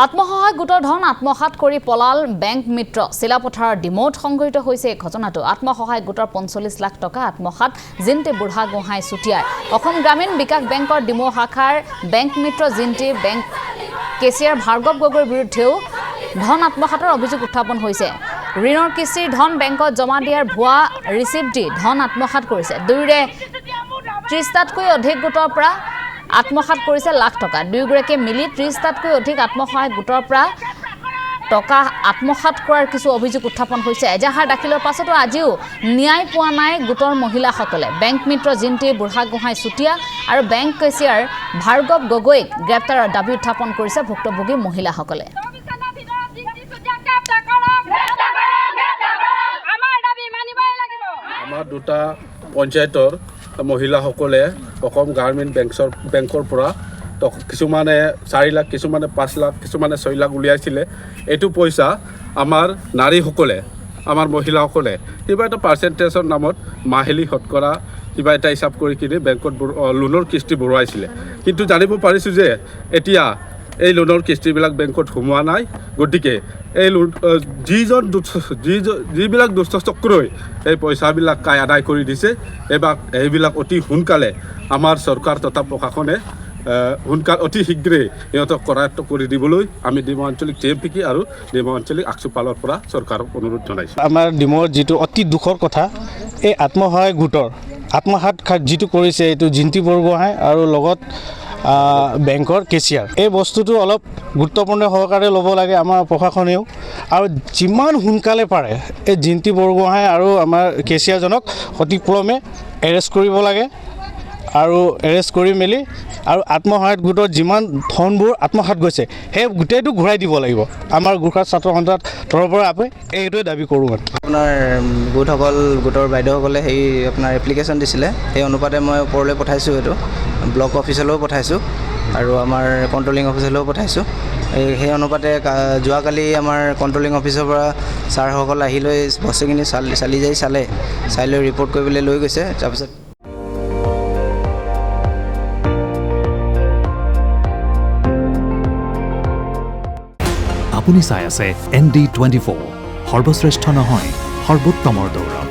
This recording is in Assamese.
আত্মসহায়ক গোটৰ ধন আত্মসাত কৰি পলাল বেংক মিত্ৰ চিলাপথাৰৰ ডিমোত সংঘটিত হৈছে এই ঘটনাটো আত্মসহায়ক গোটৰ ৪৫ লাখ টকা আত্মসাত জিন্তি বুঢ়াগোহাঁই চুটিয়াৰ অসম গ্ৰামীণ বিকাশ বেংকৰ ডিমো শাখাৰ বেংক মিত্ৰ জিন্তি বেংক কেচিয়াৰ ভাৰ্গৱ গগৈৰ বিৰুদ্ধেও ধন আত্মসাতৰ অভিযোগ উত্থাপন হৈছে ঋণৰ কিস্তিৰ ধন বেংকত জমা দিয়াৰ ভুৱা ৰিচিপ্ট দি ধন আত্মসাত কৰিছে দুয়োৰে ৩০টাতকৈ অধিক গোটৰ পৰা আত্মসাত কৰিছে লাখ টকা দুয়োগৰাকীয়ে মিলি ৩০টাতকৈ অধিক আত্মসহায়ক গোটৰ পৰা টকা আত্মসাত কৰাৰ কিছু অভিযোগ উত্থাপন হৈছে এজাহাৰ দাখিলৰ পাছতো আজিও ন্যায় পোৱা নাই গোটৰ মহিলাসকলে বেংক মিত্ৰ জিন্তি বুঢ়াগোহাঁই চুটিয়া আৰু বেংক কেচিয়াৰ ভাৰ্গৱ গগৈক গ্ৰেপ্তাৰৰ দাবী উত্থাপন কৰিছে ভুক্তভোগী মহিলাসকলে আমাৰ দুটা পঞ্চায়তৰ মহিলাসকলে অসম গ্ৰামীণ বেংকৰ পৰা কিছুমানে 4 লাখ কিছুমানে 5 লাখ কিছুমানে 6 লাখ উলিয়াইছিলে এইটো পইচা আমাৰ নাৰীসকলে আমাৰ মহিলাসকলে কিবা এটা পাৰ্চেণ্টেজৰ নামত মাহিলী শতকৰা কিবা এটা হিচাপ কৰি কিনে বেংকত লোনৰ কিস্তি ভৰুৱাইছিলে কিন্তু জানিব পাৰিছোঁ যে এতিয়া এই লোনৰ কিস্তিবিলাক বেংকত সোমোৱা নাই গতিকে এই যিবিলাক দুষ্ট চক্ৰই এই পইচাবিলাক আদায় কৰি দিছে এইবিলাক অতি সোনকালে আমাৰ চৰকাৰ তথা প্ৰশাসনে অতি শীঘ্ৰে সিহঁতক কৰায়ত্ব কৰি দিবলৈ আমি ডিমৌ আঞ্চলিক TMPK আৰু ডিমৌ আঞ্চলিক আকচুপালৰ পৰা চৰকাৰক অনুৰোধ জনাইছোঁ আমাৰ ডিমৌৰ যিটো অতি দুখৰ কথা এই আত্মসহায়ক গোটৰ আত্মসাত যিটো কৰিছে এইটো জিন্তি বৰগোহাঁই আৰু লগত বেংকৰ কেচিয়াৰ এই বস্তুটো অলপ গুৰুত্বপূৰ্ণ সহকাৰে ল'ব লাগে আমাৰ প্ৰশাসনেও আৰু যিমান সোনকালে পাৰে এই জিন্তি বৰগোহাঁই আৰু আমাৰ কেচিয়াৰজনক অতিক্ৰমে এৰেষ্ট কৰিব লাগে আৰু এৰেষ্ট কৰি মেলি আৰু আত্মসহায়ক গোটৰ যিমান ধনবোৰ আত্মসাত গৈছে সেই গোটেইটো ঘূৰাই দিব লাগিব আমাৰ গোৰ্খা ছাত্ৰ সন্থাৰ তৰফৰ পৰা আমি এইটোৱে দাবী কৰোঁ আপোনাৰ গোটৰ বাইদেউসকলে সেই আপোনাৰ এপ্লিকেশ্যন দিছিলে সেই অনুপাতে মই ওপৰলৈ পঠাইছোঁ এইটো ব্লক অফিচলৈও পঠাইছোঁ আৰু আমাৰ কণ্ট্ৰলিং অফিচলৈও পঠাইছোঁ সেই অনুপাতে যোৱাকালি আমাৰ কণ্ট্ৰলিং অফিচৰ পৰা ছাৰসকল আহি লৈ বস্তুখিনি চাই লৈ ৰিপৰ্ট কৰিবলৈ লৈ গৈছে তাৰপিছত আপুনি চাই আছে ND24 সৰ্বশ্ৰেষ্ঠ নহয় সৰ্বোত্তমৰ দৌৰ